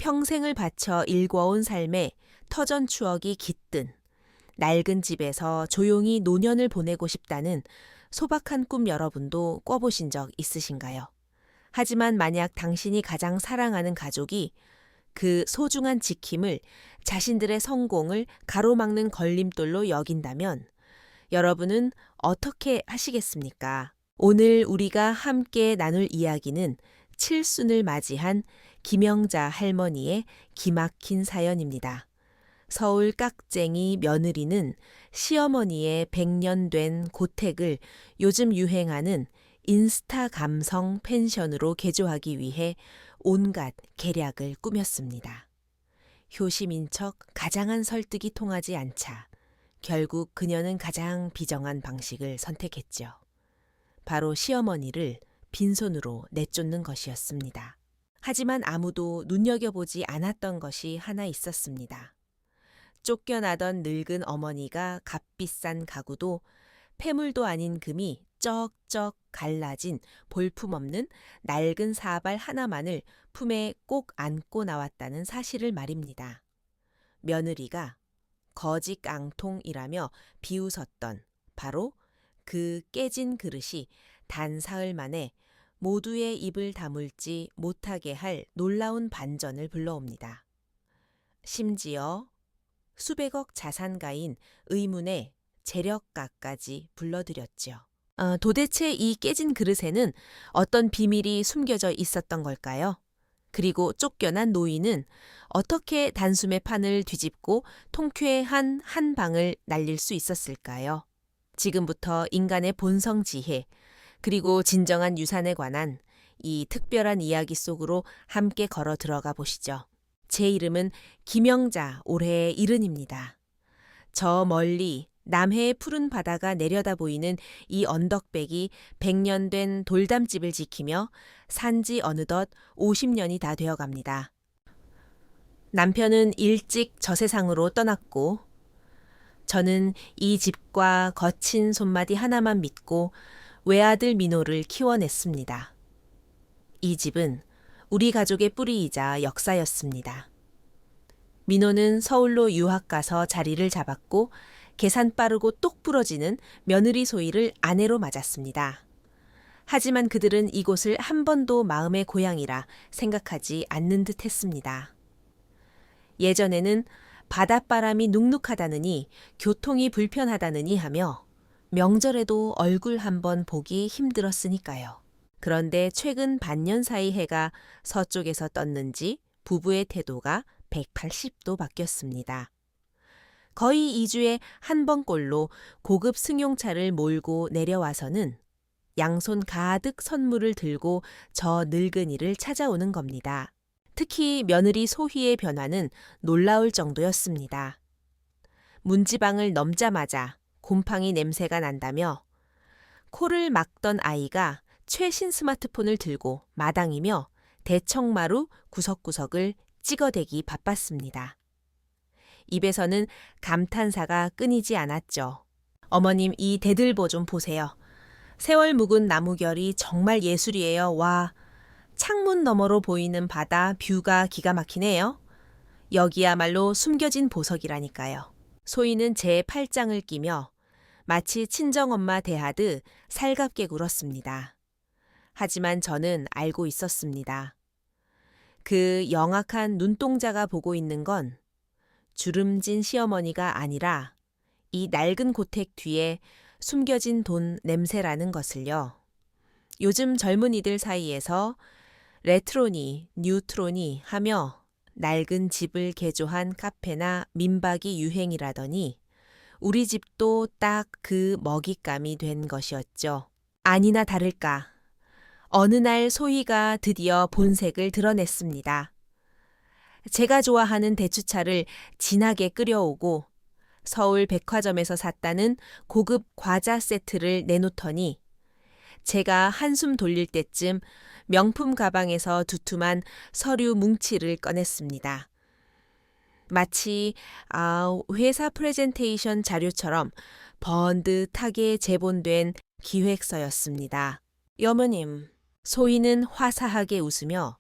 평생을 바쳐 일궈온 삶에 터전 추억이 깃든 낡은 집에서 조용히 노년을 보내고 싶다는 소박한 꿈 여러분도 꿔보신 적 있으신가요? 하지만 만약 당신이 가장 사랑하는 가족이 그 소중한 지킴을 자신들의 성공을 가로막는 걸림돌로 여긴다면 여러분은 어떻게 하시겠습니까? 오늘 우리가 함께 나눌 이야기는 칠순을 맞이한 김영자 할머니의 기막힌 사연입니다. 서울 깍쟁이 며느리는 시어머니의 100년 된 고택을 요즘 유행하는 인스타 감성 펜션으로 개조하기 위해 온갖 계략을 꾸몄습니다. 효심인 척 가장한 설득이 통하지 않자 결국 그녀는 가장 비정한 방식을 선택했죠. 바로 시어머니를 빈손으로 내쫓는 것이었습니다. 하지만 아무도 눈여겨보지 않았던 것이 하나 있었습니다. 쫓겨나던 늙은 어머니가 값비싼 가구도 폐물도 아닌 금이 쩍쩍 갈라진 볼품없는 낡은 사발 하나만을 품에 꼭 안고 나왔다는 사실을 말입니다. 며느리가 거지깡통이라며 비웃었던 바로 그 깨진 그릇이 단 사흘 만에 모두의 입을 다물지 못하게 할 놀라운 반전을 불러옵니다. 심지어 수백억 자산가인 의문의 재력가까지 불러들였죠. 도대체 이 깨진 그릇에는 어떤 비밀이 숨겨져 있었던 걸까요? 그리고 쫓겨난 노인은 어떻게 단숨에 판을 뒤집고 통쾌한 한 방을 날릴 수 있었을까요? 지금부터 인간의 본성 지혜, 그리고 진정한 유산에 관한 이 특별한 이야기 속으로 함께 걸어 들어가 보시죠. 제 이름은 김영자 올해의 70입니다. 저 멀리 남해의 푸른 바다가 내려다 보이는 이 언덕백이 100년 된 돌담집을 지키며 산지 어느덧 50년이 다 되어갑니다. 남편은 일찍 저 세상으로 떠났고 저는 이 집과 거친 손마디 하나만 믿고 외아들 민호를 키워냈습니다. 이 집은 우리 가족의 뿌리이자 역사였습니다. 민호는 서울로 유학 가서 자리를 잡았고 계산 빠르고 똑 부러지는 며느리 소희를 아내로 맞았습니다. 하지만 그들은 이곳을 한 번도 마음의 고향이라 생각하지 않는 듯 했습니다. 예전에는 바닷바람이 눅눅하다느니 교통이 불편하다느니 하며 명절에도 얼굴 한번 보기 힘들었으니까요. 그런데 최근 반년 사이 해가 서쪽에서 떴는지 부부의 태도가 180도 바뀌었습니다. 거의 2주에 한 번꼴로 고급 승용차를 몰고 내려와서는 양손 가득 선물을 들고 저 늙은이를 찾아오는 겁니다. 특히 며느리 소희의 변화는 놀라울 정도였습니다. 문지방을 넘자마자 곰팡이 냄새가 난다며 코를 막던 아이가 최신 스마트폰을 들고 마당이며 대청마루 구석구석을 찍어대기 바빴습니다. 입에서는 감탄사가 끊이지 않았죠. 어머님, 이 대들보 좀 보세요. 세월 묵은 나무결이 정말 예술이에요. 와, 창문 너머로 보이는 바다 뷰가 기가 막히네요. 여기야말로 숨겨진 보석이라니까요. 소희는 제 팔짱을 끼며 마치 친정엄마 대하듯 살갑게 굴었습니다. 하지만 저는 알고 있었습니다. 그 영악한 눈동자가 보고 있는 건 주름진 시어머니가 아니라 이 낡은 고택 뒤에 숨겨진 돈 냄새라는 것을요. 요즘 젊은이들 사이에서 레트로니, 뉴트로니 하며 낡은 집을 개조한 카페나 민박이 유행이라더니 우리 집도 딱 그 먹잇감이 된 것이었죠. 아니나 다를까. 어느 날 소희가 드디어 본색을 드러냈습니다. 제가 좋아하는 대추차를 진하게 끓여오고 서울 백화점에서 샀다는 고급 과자 세트를 내놓더니 제가 한숨 돌릴 때쯤 명품 가방에서 두툼한 서류 뭉치를 꺼냈습니다. 마치 회사 프레젠테이션 자료처럼 번듯하게 제본된 기획서였습니다. 여모님, 소희는 화사하게 웃으며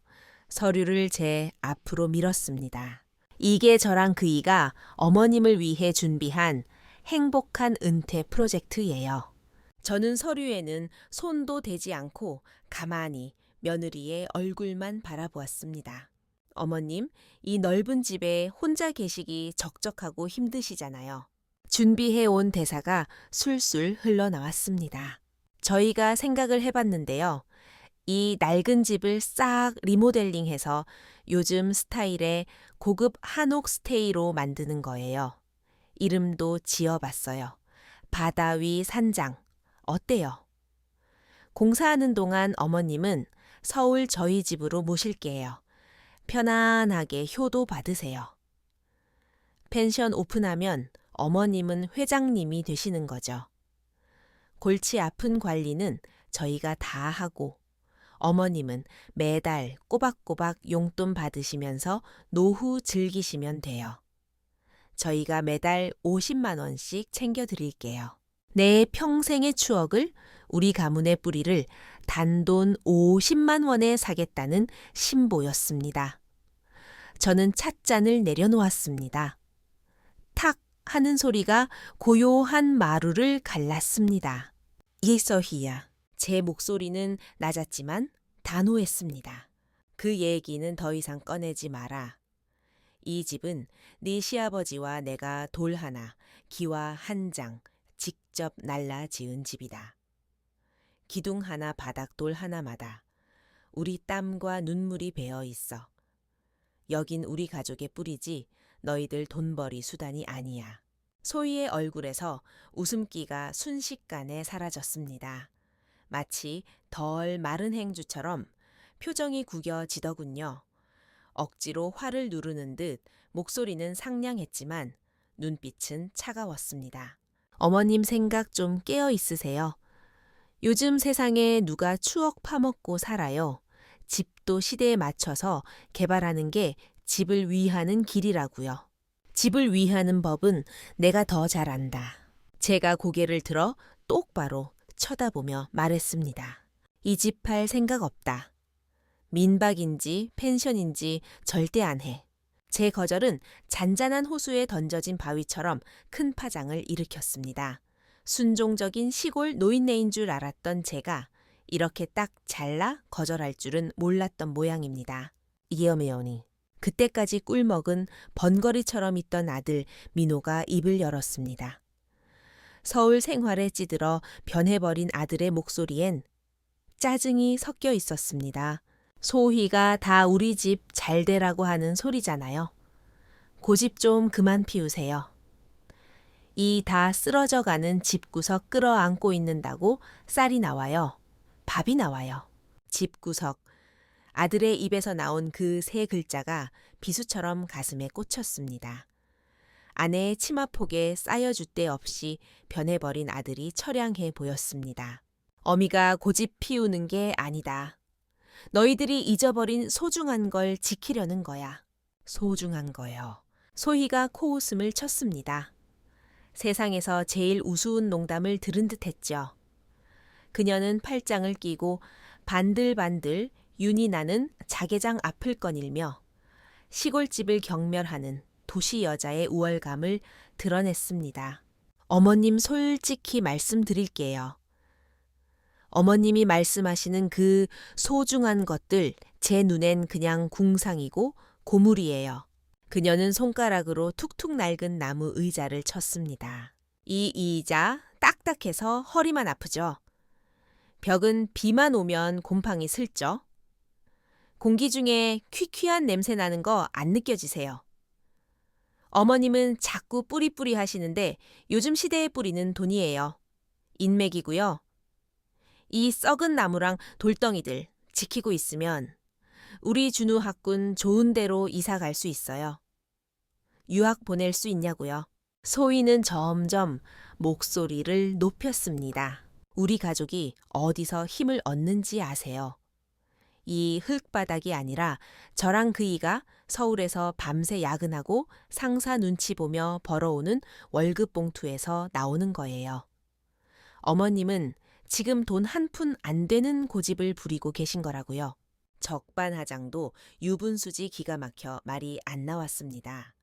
서류를 제 앞으로 밀었습니다. 이게 저랑 그이가 어머님을 위해 준비한 행복한 은퇴 프로젝트예요. 저는 서류에는 손도 대지 않고 가만히 며느리의 얼굴만 바라보았습니다. 어머님, 이 넓은 집에 혼자 계시기 적적하고 힘드시잖아요. 준비해온 대사가 술술 흘러나왔습니다. 저희가 생각을 해봤는데요. 이 낡은 집을 싹 리모델링해서 요즘 스타일의 고급 한옥 스테이로 만드는 거예요. 이름도 지어봤어요. 바다 위 산장. 어때요? 공사하는 동안 어머님은 서울 저희 집으로 모실게요. 편안하게 효도 받으세요. 펜션 오픈하면 어머님은 회장님이 되시는 거죠. 골치 아픈 관리는 저희가 다 하고 어머님은 매달 꼬박꼬박 용돈 받으시면서 노후 즐기시면 돼요. 저희가 매달 50만 원씩 챙겨드릴게요. 내 평생의 추억을 우리 가문의 뿌리를 단돈 50만 원에 사겠다는 신보였습니다. 저는 찻잔을 내려놓았습니다. 탁 하는 소리가 고요한 마루를 갈랐습니다. 예서희야. 제 목소리는 낮았지만 단호했습니다. 그 얘기는 더 이상 꺼내지 마라. 이 집은 네 시아버지와 내가 돌 하나, 기와 한 장 직접 날라 지은 집이다. 기둥 하나 바닥돌 하나마다 우리 땀과 눈물이 배어 있어. 여긴 우리 가족의 뿌리지 너희들 돈벌이 수단이 아니야. 소희의 얼굴에서 웃음기가 순식간에 사라졌습니다. 마치 덜 마른 행주처럼 표정이 구겨지더군요. 억지로 화를 누르는 듯 목소리는 상냥했지만 눈빛은 차가웠습니다. 어머님 생각 좀 깨어 있으세요. 요즘 세상에 누가 추억 파먹고 살아요. 집도 시대에 맞춰서 개발하는 게 집을 위하는 길이라고요. 집을 위하는 법은 내가 더 잘 안다. 제가 고개를 들어 똑바로 쳐다보며 말했습니다. 이 집 팔 생각 없다. 민박인지 펜션인지 절대 안 해. 제 거절은 잔잔한 호수에 던져진 바위처럼 큰 파장을 일으켰습니다. 순종적인 시골 노인네인 줄 알았던 제가 이렇게 딱 잘라 거절할 줄은 몰랐던 모양입니다. 이어메오니. 그때까지 꿀먹은 번거리처럼 있던 아들 민호가 입을 열었습니다. 서울 생활에 찌들어 변해버린 아들의 목소리엔 짜증이 섞여 있었습니다. 소희가 다 우리 집 잘 되라고 하는 소리잖아요. 고집 좀 그만 피우세요. 이 다 쓰러져가는 집구석 끌어안고 있는다고 쌀이 나와요. 밥이 나와요. 집구석. 아들의 입에서 나온 그 세 글자가 비수처럼 가슴에 꽂혔습니다. 아내의 치마폭에 쌓여줄 데 없이 변해버린 아들이 처량해 보였습니다. 어미가 고집 피우는 게 아니다. 너희들이 잊어버린 소중한 걸 지키려는 거야. 소중한 거요. 소희가 코웃음을 쳤습니다. 세상에서 제일 우스운 농담을 들은 듯했죠. 그녀는 팔짱을 끼고 반들반들 윤이 나는 자개장 앞을 거닐며 시골집을 경멸하는 도시 여자의 우월감을 드러냈습니다. 어머님 솔직히 말씀드릴게요. 어머님이 말씀하시는 그 소중한 것들 제 눈엔 그냥 궁상이고 고물이에요. 그녀는 손가락으로 툭툭 낡은 나무 의자를 쳤습니다. 이 의자 딱딱해서 허리만 아프죠. 벽은 비만 오면 곰팡이 슬죠. 공기 중에 퀴퀴한 냄새 나는 거 안 느껴지세요. 어머님은 자꾸 뿌리뿌리 하시는데 요즘 시대의 뿌리는 돈이에요. 인맥이고요. 이 썩은 나무랑 돌덩이들 지키고 있으면 우리 준우 학군 좋은 데로 이사 갈 수 있어요. 유학 보낼 수 있냐고요. 소희는 점점 목소리를 높였습니다. 우리 가족이 어디서 힘을 얻는지 아세요? 이 흙바닥이 아니라 저랑 그이가 서울에서 밤새 야근하고 상사 눈치 보며 벌어오는 월급 봉투에서 나오는 거예요. 어머님은 지금 돈 한 푼 안 되는 고집을 부리고 계신 거라고요. 적반하장도 유분수지 기가 막혀 말이 안 나왔습니다.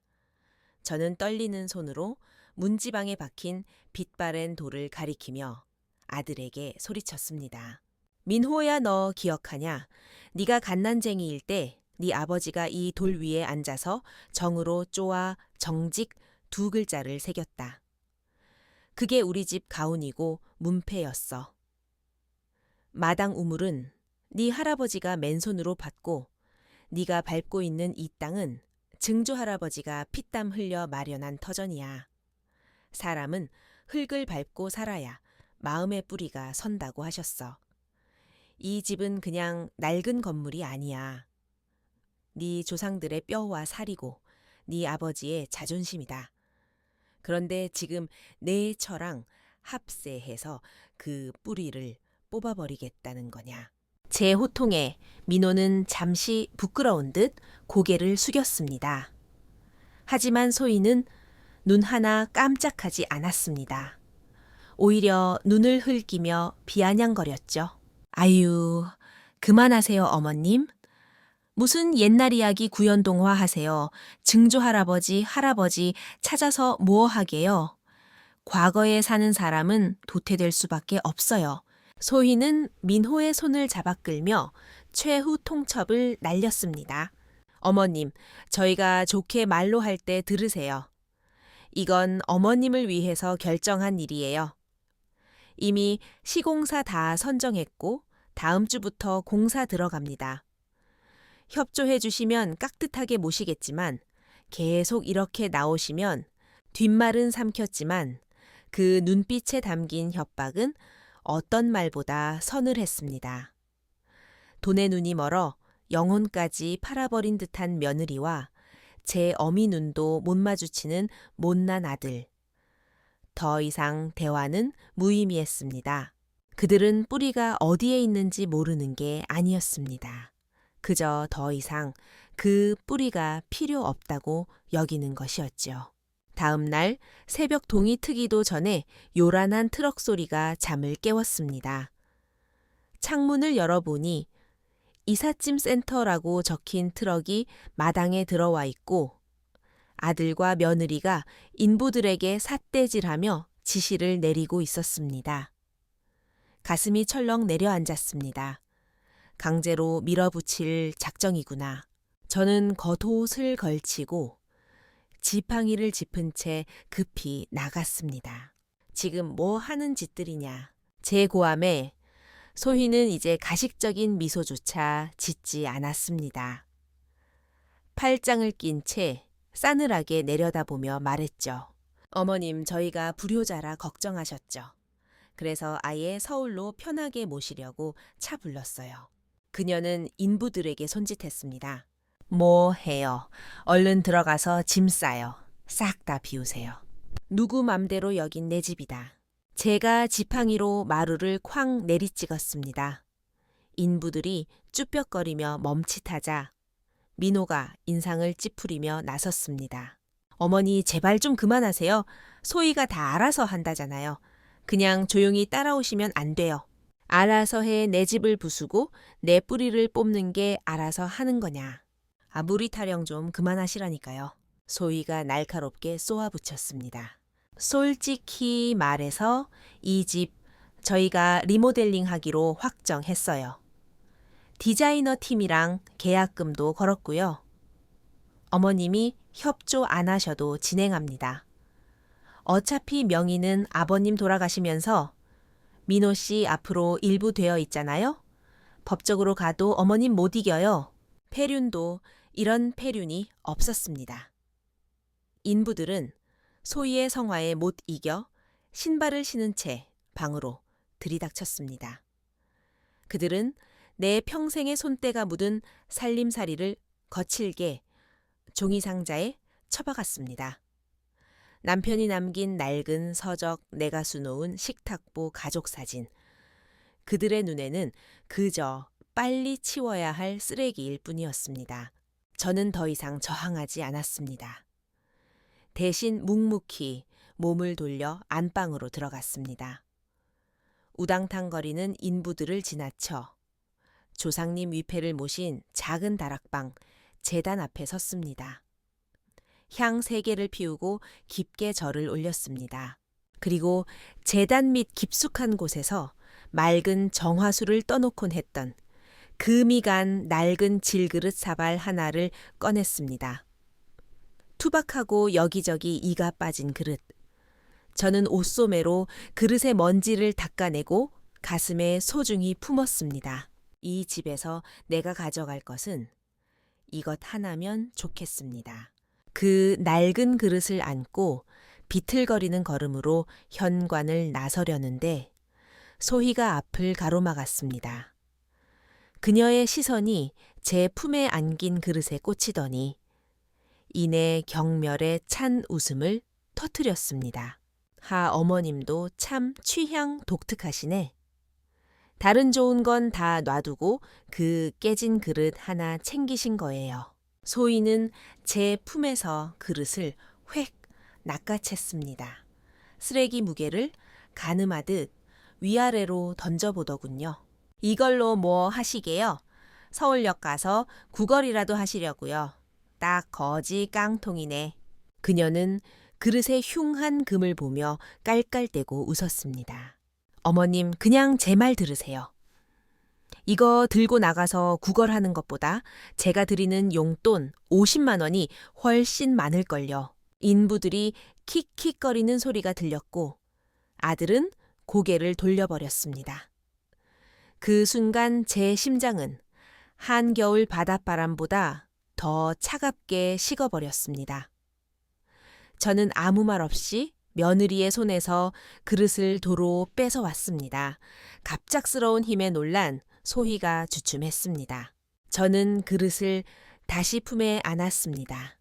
저는 떨리는 손으로 문지방에 박힌 빛바랜 돌을 가리키며 아들에게 소리쳤습니다. 민호야, 너 기억하냐? 네가 갓난쟁이일 때 네 아버지가 이 돌 위에 앉아서 정으로 쪼아 정직 두 글자를 새겼다. 그게 우리 집 가훈이고 문패였어. 마당 우물은 네 할아버지가 맨손으로 팠고 네가 밟고 있는 이 땅은 증조 할아버지가 피땀 흘려 마련한 터전이야. 사람은 흙을 밟고 살아야 마음의 뿌리가 선다고 하셨어. 이 집은 그냥 낡은 건물이 아니야. 네 조상들의 뼈와 살이고 네 아버지의 자존심이다. 그런데 지금 내 처랑 합세해서 그 뿌리를 뽑아버리겠다는 거냐. 제 호통에 민호는 잠시 부끄러운 듯 고개를 숙였습니다. 하지만 소희는 눈 하나 깜짝하지 않았습니다. 오히려 눈을 흘기며 비아냥거렸죠. 아유, 그만하세요, 어머님. 무슨 옛날 이야기 구연동화 하세요. 증조 할아버지, 할아버지 찾아서 뭐 하게요. 과거에 사는 사람은 도태될 수밖에 없어요. 소희는 민호의 손을 잡아 끌며 최후 통첩을 날렸습니다. 어머님, 저희가 좋게 말로 할 때 들으세요. 이건 어머님을 위해서 결정한 일이에요. 이미 시공사 다 선정했고 다음 주부터 공사 들어갑니다. 협조해 주시면 깍듯하게 모시겠지만 계속 이렇게 나오시면 뒷말은 삼켰지만 그 눈빛에 담긴 협박은 어떤 말보다 서늘했습니다. 돈에 눈이 멀어 영혼까지 팔아버린 듯한 며느리와 제 어미 눈도 못 마주치는 못난 아들. 더 이상 대화는 무의미했습니다. 그들은 뿌리가 어디에 있는지 모르는 게 아니었습니다. 그저 더 이상 그 뿌리가 필요 없다고 여기는 것이었죠. 다음 날 새벽 동이 트기도 전에 요란한 트럭 소리가 잠을 깨웠습니다. 창문을 열어보니 이삿짐 센터라고 적힌 트럭이 마당에 들어와 있고 아들과 며느리가 인부들에게 삿대질하며 지시를 내리고 있었습니다. 가슴이 철렁 내려앉았습니다. 강제로 밀어붙일 작정이구나. 저는 겉옷을 걸치고 지팡이를 짚은 채 급히 나갔습니다. 지금 뭐 하는 짓들이냐. 제 고함에 소희는 이제 가식적인 미소조차 짓지 않았습니다. 팔짱을 낀 채 싸늘하게 내려다보며 말했죠. 어머님, 저희가 불효자라 걱정하셨죠. 그래서 아예 서울로 편하게 모시려고 차 불렀어요. 그녀는 인부들에게 손짓했습니다. 뭐 해요. 얼른 들어가서 짐 싸요. 싹 다 비우세요. 누구 맘대로 여긴 내 집이다. 제가 지팡이로 마루를 쾅 내리찍었습니다. 인부들이 쭈뼛거리며 멈칫하자 민호가 인상을 찌푸리며 나섰습니다. 어머니, 제발 좀 그만하세요. 소희가 다 알아서 한다잖아요. 그냥 조용히 따라오시면 안 돼요. 알아서 해 내 집을 부수고 내 뿌리를 뽑는 게 알아서 하는 거냐. 무리 타령 좀 그만하시라니까요. 소희가 날카롭게 쏘아붙였습니다. 솔직히 말해서 이 집 저희가 리모델링 하기로 확정했어요. 디자이너 팀이랑 계약금도 걸었고요. 어머님이 협조 안 하셔도 진행합니다. 어차피 명의는 아버님 돌아가시면서 민호 씨 앞으로 일부 되어 있잖아요. 법적으로 가도 어머님 못 이겨요. 폐륜도 이런 폐륜이 없었습니다. 인부들은 소희의 성화에 못 이겨 신발을 신은 채 방으로 들이닥쳤습니다. 그들은 내 평생의 손때가 묻은 살림살이를 거칠게 종이상자에 처박았습니다. 남편이 남긴 낡은 서적, 내가 수놓은 식탁보 가족사진. 그들의 눈에는 그저 빨리 치워야 할 쓰레기일 뿐이었습니다. 저는 더 이상 저항하지 않았습니다. 대신 묵묵히 몸을 돌려 안방으로 들어갔습니다. 우당탕거리는 인부들을 지나쳐 조상님 위패를 모신 작은 다락방, 제단 앞에 섰습니다. 향 3개를 피우고 깊게 절을 올렸습니다. 그리고 제단 밑 깊숙한 곳에서 맑은 정화수를 떠놓곤 했던 금이 간 낡은 질그릇 사발 하나를 꺼냈습니다. 투박하고 여기저기 이가 빠진 그릇. 저는 옷소매로 그릇의 먼지를 닦아내고 가슴에 소중히 품었습니다. 이 집에서 내가 가져갈 것은 이것 하나면 좋겠습니다. 그 낡은 그릇을 안고 비틀거리는 걸음으로 현관을 나서려는데 소희가 앞을 가로막았습니다. 그녀의 시선이 제 품에 안긴 그릇에 꽂히더니 이내 경멸의 찬 웃음을 터뜨렸습니다. 하 어머님도 참 취향 독특하시네. 다른 좋은 건 다 놔두고 그 깨진 그릇 하나 챙기신 거예요. 소희는 제 품에서 그릇을 획 낚아챘습니다. 쓰레기 무게를 가늠하듯 위아래로 던져보더군요. 이걸로 뭐 하시게요? 서울역 가서 구걸이라도 하시려고요. 딱 거지 깡통이네. 그녀는 그릇의 흉한 금을 보며 깔깔대고 웃었습니다. 어머님, 그냥 제 말 들으세요. 이거 들고 나가서 구걸하는 것보다 제가 드리는 용돈 50만 원이 훨씬 많을걸요. 인부들이 킥킥거리는 소리가 들렸고 아들은 고개를 돌려버렸습니다. 그 순간 제 심장은 한겨울 바닷바람보다 더 차갑게 식어버렸습니다. 저는 아무 말 없이 며느리의 손에서 그릇을 도로 뺏어왔습니다. 갑작스러운 힘에 놀란 소희가 주춤했습니다. 저는 그릇을 다시 품에 안았습니다.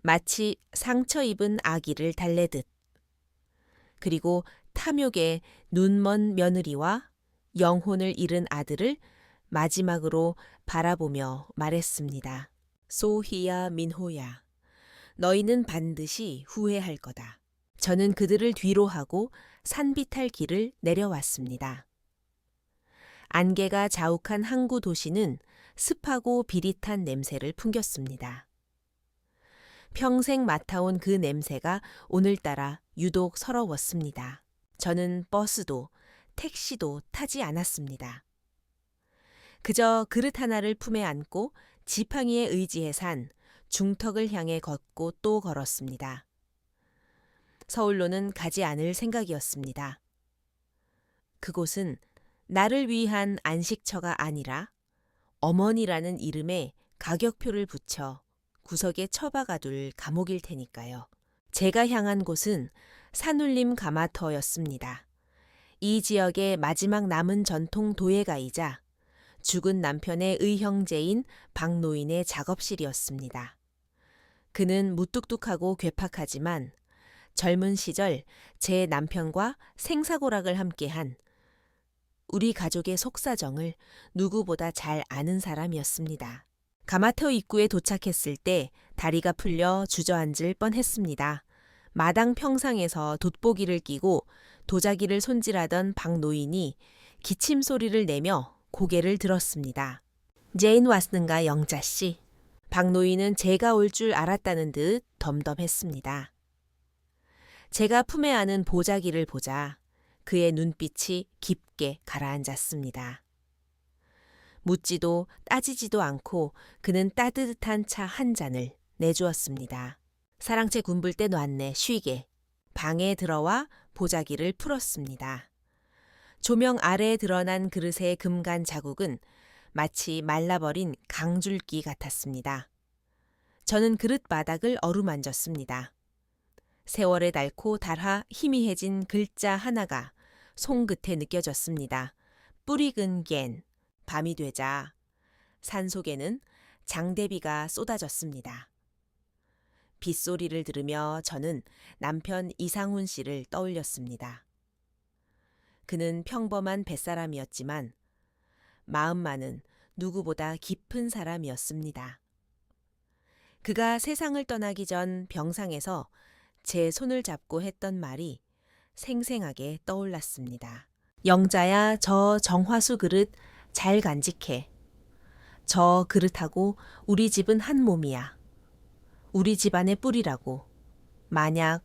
마치 상처 입은 아기를 달래듯. 그리고 탐욕에 눈먼 며느리와 영혼을 잃은 아들을 마지막으로 바라보며 말했습니다. 소희야, 민호야, 너희는 반드시 후회할 거다. 저는 그들을 뒤로 하고 산비탈 길을 내려왔습니다. 안개가 자욱한 항구 도시는 습하고 비릿한 냄새를 풍겼습니다. 평생 맡아온 그 냄새가 오늘따라 유독 서러웠습니다. 저는 버스도 택시도 타지 않았습니다. 그저 그릇 하나를 품에 안고 지팡이에 의지해 산 중턱을 향해 걷고 또 걸었습니다. 서울로는 가지 않을 생각이었습니다. 그곳은 나를 위한 안식처가 아니라 어머니라는 이름에 가격표를 붙여 구석에 처박아둘 감옥일 테니까요. 제가 향한 곳은 산울림 가마터였습니다. 이 지역의 마지막 남은 전통 도예가이자 죽은 남편의 의형제인 박노인의 작업실이었습니다. 그는 무뚝뚝하고 괴팍하지만 젊은 시절 제 남편과 생사고락을 함께한 우리 가족의 속사정을 누구보다 잘 아는 사람이었습니다. 가마터 입구에 도착했을 때 다리가 풀려 주저앉을 뻔했습니다. 마당 평상에서 돋보기를 끼고 도자기를 손질하던 박노인이 기침 소리를 내며 고개를 들었습니다. 제인 왔는가, 영자씨? 박노인은 제가 올 줄 알았다는 듯 덤덤했습니다. 제가 품에 안은 보자기를 보자 그의 눈빛이 깊게 가라앉았습니다. 묻지도 따지지도 않고 그는 따뜻한 차 한 잔을 내주었습니다. 사랑채 군불 때 놨네, 쉬게. 방에 들어와 보자기를 풀었습니다. 조명 아래에 드러난 그릇의 금간 자국은 마치 말라버린 강줄기 같았습니다. 저는 그릇 바닥을 어루만졌습니다. 세월에 닳고 닳아 희미해진 글자 하나가 손끝에 느껴졌습니다. 뿌리근 갠. 밤이 되자 산속에는 장대비가 쏟아졌습니다. 빗소리를 들으며 저는 남편 이상훈 씨를 떠올렸습니다. 그는 평범한 뱃사람이었지만 마음만은 누구보다 깊은 사람이었습니다. 그가 세상을 떠나기 전 병상에서 제 손을 잡고 했던 말이 생생하게 떠올랐습니다. 영자야, 저 정화수 그릇 잘 간직해. 저 그릇하고 우리 집은 한 몸이야. 우리 집안의 뿌리라고. 만약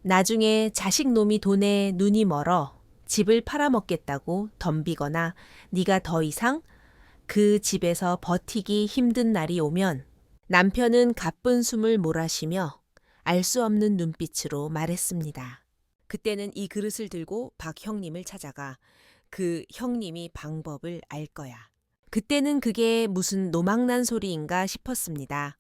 나중에 자식놈이 돈에 눈이 멀어 집을 팔아먹겠다고 덤비거나 네가 더 이상 그 집에서 버티기 힘든 날이 오면 남편은 가쁜 숨을 몰아쉬며 알 수 없는 눈빛으로 말했습니다. 그때는 이 그릇을 들고 박 형님을 찾아가 그 형님이 방법을 알 거야. 그때는 그게 무슨 노망난 소리인가 싶었습니다.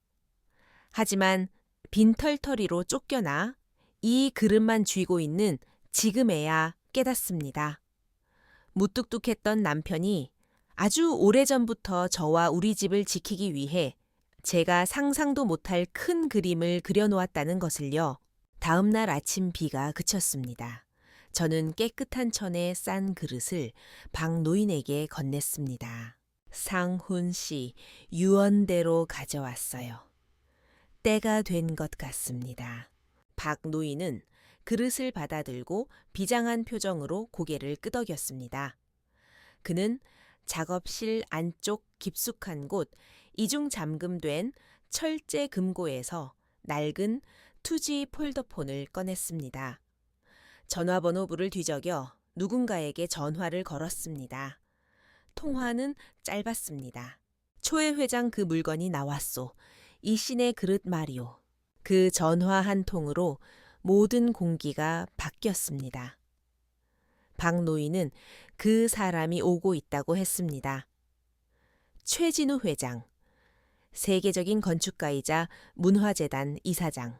하지만 빈털터리로 쫓겨나 이 그릇만 쥐고 있는 지금에야 깨닫습니다. 무뚝뚝했던 남편이 아주 오래전부터 저와 우리 집을 지키기 위해 제가 상상도 못할 큰 그림을 그려놓았다는 것을요. 다음 날 아침 비가 그쳤습니다. 저는 깨끗한 천에 싼 그릇을 박 노인에게 건넸습니다. 상훈 씨, 유언대로 가져왔어요. 때가 된 것 같습니다. 박 노인은 그릇을 받아들고 비장한 표정으로 고개를 끄덕였습니다. 그는 작업실 안쪽 깊숙한 곳 이중 잠금된 철제 금고에서 낡은 투지 폴더폰을 꺼냈습니다. 전화번호부를 뒤적여 누군가에게 전화를 걸었습니다. 통화는 짧았습니다. 초회 회장 그 물건이 나왔소. 이 신의 그릇 말이오. 그 전화 한 통으로 모든 공기가 바뀌었습니다. 박 노인은 그 사람이 오고 있다고 했습니다. 최진우 회장, 세계적인 건축가이자 문화재단 이사장.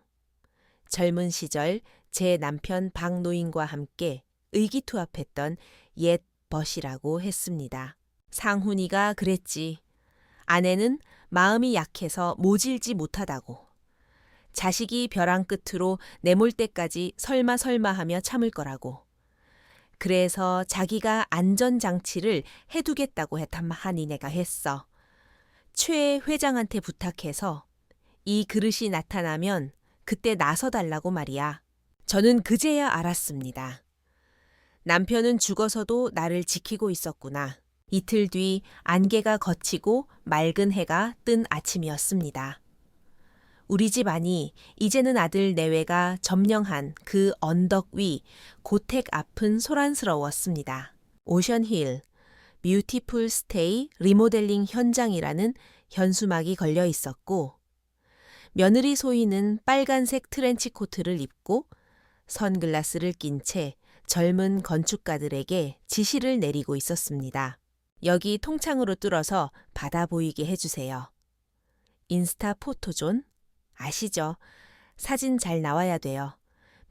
젊은 시절 제 남편 박 노인과 함께 의기투합했던 옛 벗이라고 했습니다. 상훈이가 그랬지. 아내는 마음이 약해서 모질지 못하다고. 자식이 벼랑 끝으로 내몰 때까지 설마 하며 참을 거라고. 그래서 자기가 안전장치를 해두겠다고 하니 내가 했어. 최 회장한테 부탁해서 이 그릇이 나타나면 그때 나서달라고 말이야. 저는 그제야 알았습니다. 남편은 죽어서도 나를 지키고 있었구나. 이틀 뒤 안개가 걷히고 맑은 해가 뜬 아침이었습니다. 우리 집 안이 이제는 아들 내외가 점령한 그 언덕 위 고택 앞은 소란스러웠습니다. 오션힐, 뷰티풀 스테이 리모델링 현장이라는 현수막이 걸려 있었고 며느리 소희는 빨간색 트렌치 코트를 입고 선글라스를 낀 채 젊은 건축가들에게 지시를 내리고 있었습니다. 여기 통창으로 뚫어서 바다 보이게 해주세요. 인스타 포토존? 아시죠? 사진 잘 나와야 돼요.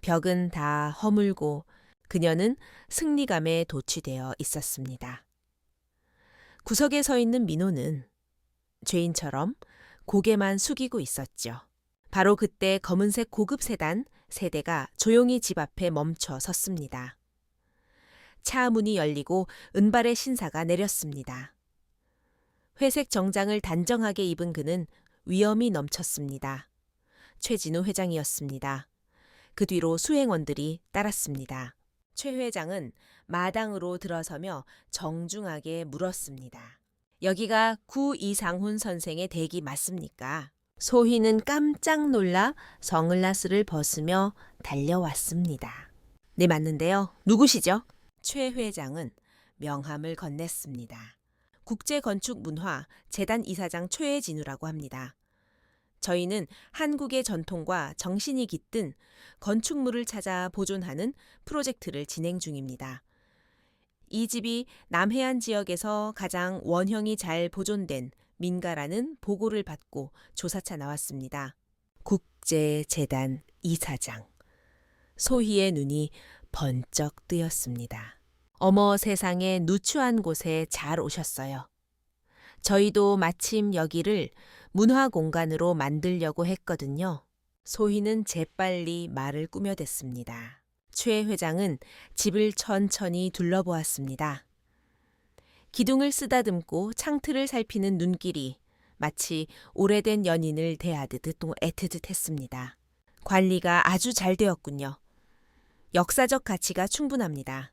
벽은 다 허물고 그녀는 승리감에 도취되어 있었습니다. 구석에 서 있는 민호는 죄인처럼 고개만 숙이고 있었죠. 바로 그때 검은색 고급 세단 세 대가 조용히 집 앞에 멈춰 섰습니다. 차 문이 열리고 은발의 신사가 내렸습니다. 회색 정장을 단정하게 입은 그는 위엄이 넘쳤습니다. 최진우 회장이었습니다. 그 뒤로 수행원들이 따랐습니다. 최 회장은 마당으로 들어서며 정중하게 물었습니다. 여기가 구 이상훈 선생의 댁이 맞습니까? 소희는 깜짝 놀라 선글라스를 벗으며 달려왔습니다. 네, 맞는데요. 누구시죠? 최 회장은 명함을 건넸습니다. 국제건축문화 재단 이사장 최진우라고 합니다. 저희는 한국의 전통과 정신이 깃든 건축물을 찾아 보존하는 프로젝트를 진행 중입니다. 이 집이 남해안 지역에서 가장 원형이 잘 보존된 민가라는 보고를 받고 조사차 나왔습니다. 국제재단 이사장. 소희의 눈이 번쩍 뜨였습니다. 어머 세상에 누추한 곳에 잘 오셨어요. 저희도 마침 여기를 문화공간으로 만들려고 했거든요. 소희는 재빨리 말을 꾸며댔습니다. 최 회장은 집을 천천히 둘러보았습니다. 기둥을 쓰다듬고 창틀을 살피는 눈길이 마치 오래된 연인을 대하듯 애틋했습니다. 관리가 아주 잘 되었군요. 역사적 가치가 충분합니다.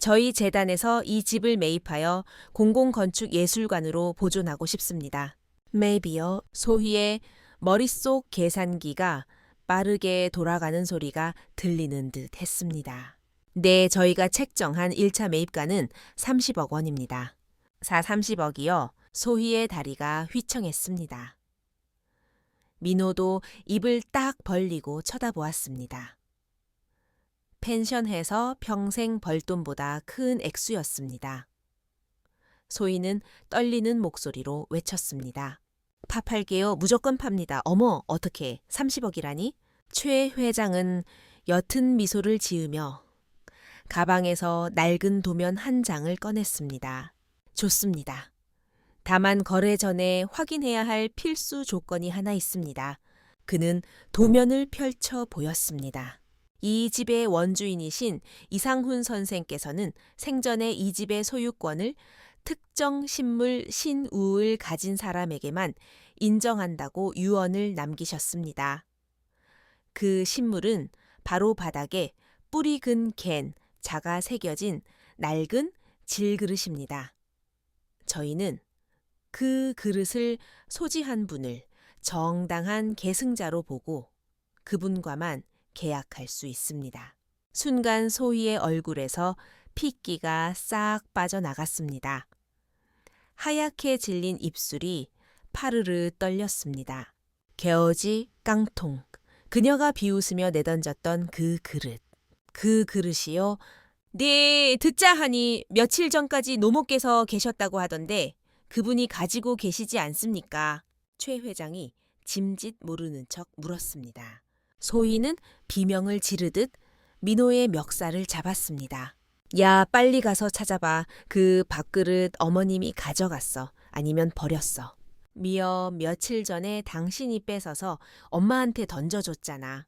저희 재단에서 이 집을 매입하여 공공건축예술관으로 보존하고 싶습니다. Maybe요. 소희의 머릿속 계산기가 빠르게 돌아가는 소리가 들리는 듯 했습니다. 네, 저희가 책정한 1차 매입가는 30억 원입니다. 30억이요. 소희의 다리가 휘청했습니다. 민호도 입을 딱 벌리고 쳐다보았습니다. 펜션해서 평생 벌 돈보다 큰 액수였습니다. 소희는 떨리는 목소리로 외쳤습니다. 팔게요. 무조건 팝니다. 어머, 어떻게 30억이라니? 최 회장은 옅은 미소를 지으며 가방에서 낡은 도면 한 장을 꺼냈습니다. 좋습니다. 다만 거래 전에 확인해야 할 필수 조건이 하나 있습니다. 그는 도면을 펼쳐 보였습니다. 이 집의 원주인이신 이상훈 선생께서는 생전에 이 집의 소유권을 특정 신물 신우을 가진 사람에게만 인정한다고 유언을 남기셨습니다. 그 신물은 바로 바닥에 뿌리 근 갠 자가 새겨진 낡은 질그릇입니다. 저희는 그 그릇을 소지한 분을 정당한 계승자로 보고 그분과만 계약할 수 있습니다. 순간 소희의 얼굴에서 핏기가 싹 빠져나갔습니다. 하얗게 질린 입술이 파르르 떨렸습니다. 개어지 깡통. 그녀가 비웃으며 내던졌던 그 그릇. 그 그릇이요. 네, 듣자 하니 며칠 전까지 노모께서 계셨다고 하던데 그분이 가지고 계시지 않습니까? 최 회장이 짐짓 모르는 척 물었습니다. 소희는 비명을 지르듯 민호의 멱살을 잡았습니다. 야, 빨리 가서 찾아봐. 그 밥그릇 어머님이 가져갔어. 아니면 버렸어. 미어 며칠 전에 당신이 뺏어서 엄마한테 던져줬잖아.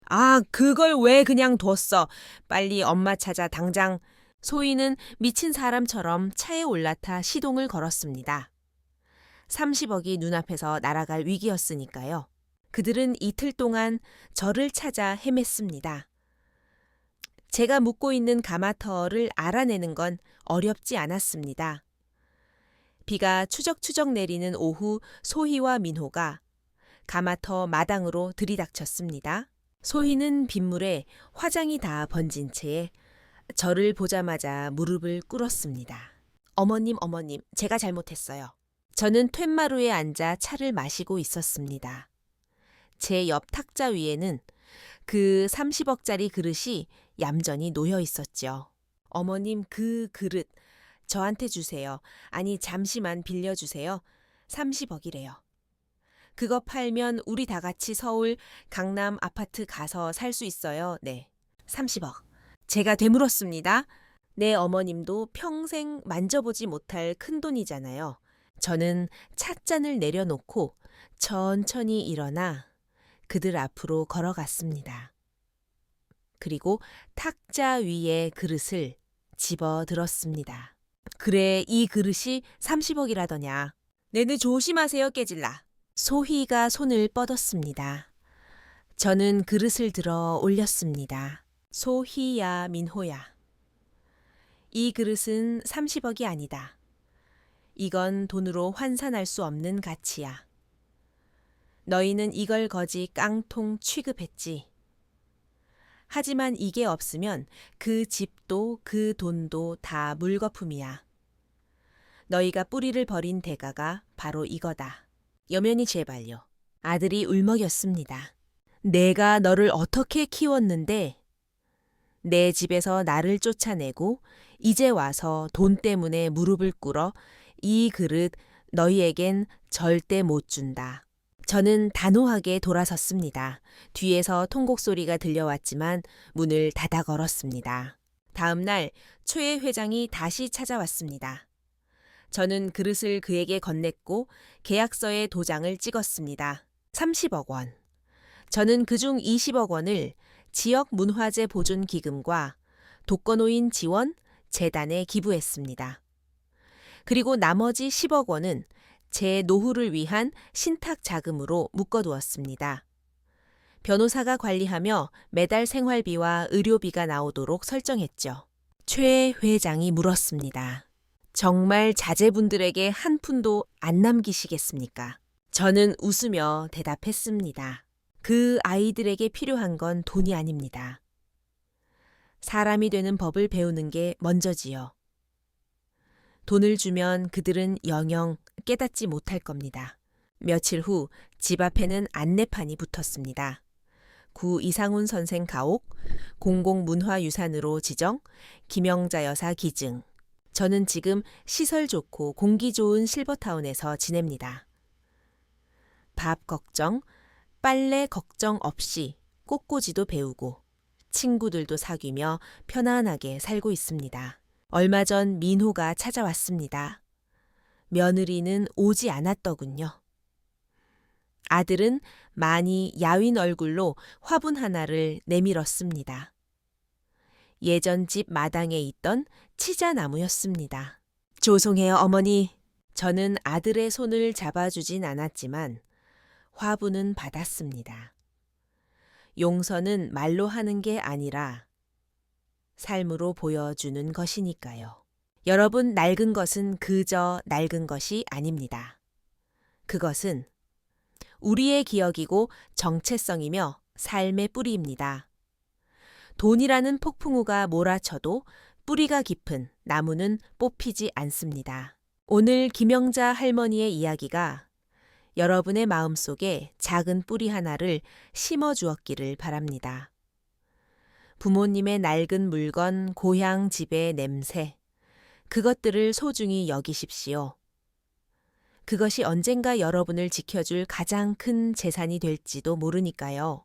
아, 그걸 왜 그냥 뒀어? 빨리 엄마 찾아 당장. 소희는 미친 사람처럼 차에 올라타 시동을 걸었습니다. 30억이 눈앞에서 날아갈 위기였으니까요. 그들은 이틀 동안 저를 찾아 헤맸습니다. 제가 묵고 있는 가마터를 알아내는 건 어렵지 않았습니다. 비가 추적추적 내리는 오후 소희와 민호가 가마터 마당으로 들이닥쳤습니다. 소희는 빗물에 화장이 다 번진 채 저를 보자마자 무릎을 꿇었습니다. 어머님, 제가 잘못했어요. 저는 툇마루에 앉아 차를 마시고 있었습니다. 제 옆 탁자 위에는 그 30억짜리 그릇이 얌전히 놓여 있었죠. 어머님, 그 그릇 저한테 주세요. 아니, 잠시만 빌려주세요. 30억이래요. 그거 팔면 우리 다 같이 서울 강남 아파트 가서 살 수 있어요. 네, 30억. 제가 되물었습니다. 내 어머님도 평생 만져보지 못할 큰돈이잖아요. 저는 찻잔을 내려놓고 천천히 일어나 그들 앞으로 걸어갔습니다. 그리고 탁자 위에 그릇을 집어 들었습니다. 그래, 이 그릇이 30억이라더냐. 네네, 조심하세요, 깨질라. 소희가 손을 뻗었습니다. 저는 그릇을 들어 올렸습니다. 소희야, 민호야. 이 그릇은 30억이 아니다. 이건 돈으로 환산할 수 없는 가치야. 너희는 이걸 거지 깡통 취급했지. 하지만 이게 없으면 그 집도 그 돈도 다 물거품이야. 너희가 뿌리를 버린 대가가 바로 이거다. 여면이 제발요. 아들이 울먹였습니다. 내가 너를 어떻게 키웠는데 내 집에서 나를 쫓아내고 이제 와서 돈 때문에 무릎을 꿇어 이 그릇 너희에겐 절대 못 준다. 저는 단호하게 돌아섰습니다. 뒤에서 통곡 소리가 들려왔지만 문을 닫아 걸었습니다. 다음 날 최 회장이 다시 찾아왔습니다. 저는 그릇을 그에게 건넸고 계약서에 도장을 찍었습니다. 30억 원. 저는 그중 20억 원을 지역 문화재 보존 기금과 독거노인 지원 재단에 기부했습니다. 그리고 나머지 10억 원은 제 노후를 위한 신탁 자금으로 묶어두었습니다. 변호사가 관리하며 매달 생활비와 의료비가 나오도록 설정했죠. 최 회장이 물었습니다. 정말 자제분들에게 한 푼도 안 남기시겠습니까? 저는 웃으며 대답했습니다. 그 아이들에게 필요한 건 돈이 아닙니다. 사람이 되는 법을 배우는 게 먼저지요. 돈을 주면 그들은 영영 깨닫지 못할 겁니다. 며칠 후 집 앞에는 안내판이 붙었습니다. 구 이상훈 선생 가옥, 공공문화유산으로 지정, 김영자 여사 기증. 저는 지금 시설 좋고 공기 좋은 실버타운에서 지냅니다. 밥 걱정, 빨래 걱정 없이 꽃꽂이도 배우고 친구들도 사귀며 편안하게 살고 있습니다. 얼마 전 민호가 찾아왔습니다. 며느리는 오지 않았더군요. 아들은 많이 야윈 얼굴로 화분 하나를 내밀었습니다. 예전 집 마당에 있던 치자나무였습니다. 죄송해요, 어머니. 저는 아들의 손을 잡아주진 않았지만 화분은 받았습니다. 용서는 말로 하는 게 아니라 삶으로 보여주는 것이니까요. 여러분, 낡은 것은 그저 낡은 것이 아닙니다. 그것은 우리의 기억이고 정체성이며 삶의 뿌리입니다. 돈이라는 폭풍우가 몰아쳐도 뿌리가 깊은 나무는 뽑히지 않습니다. 오늘 김영자 할머니의 이야기가 여러분의 마음속에 작은 뿌리 하나를 심어 주었기를 바랍니다. 부모님의 낡은 물건, 고향 집의 냄새, 그것들을 소중히 여기십시오. 그것이 언젠가 여러분을 지켜줄 가장 큰 재산이 될지도 모르니까요.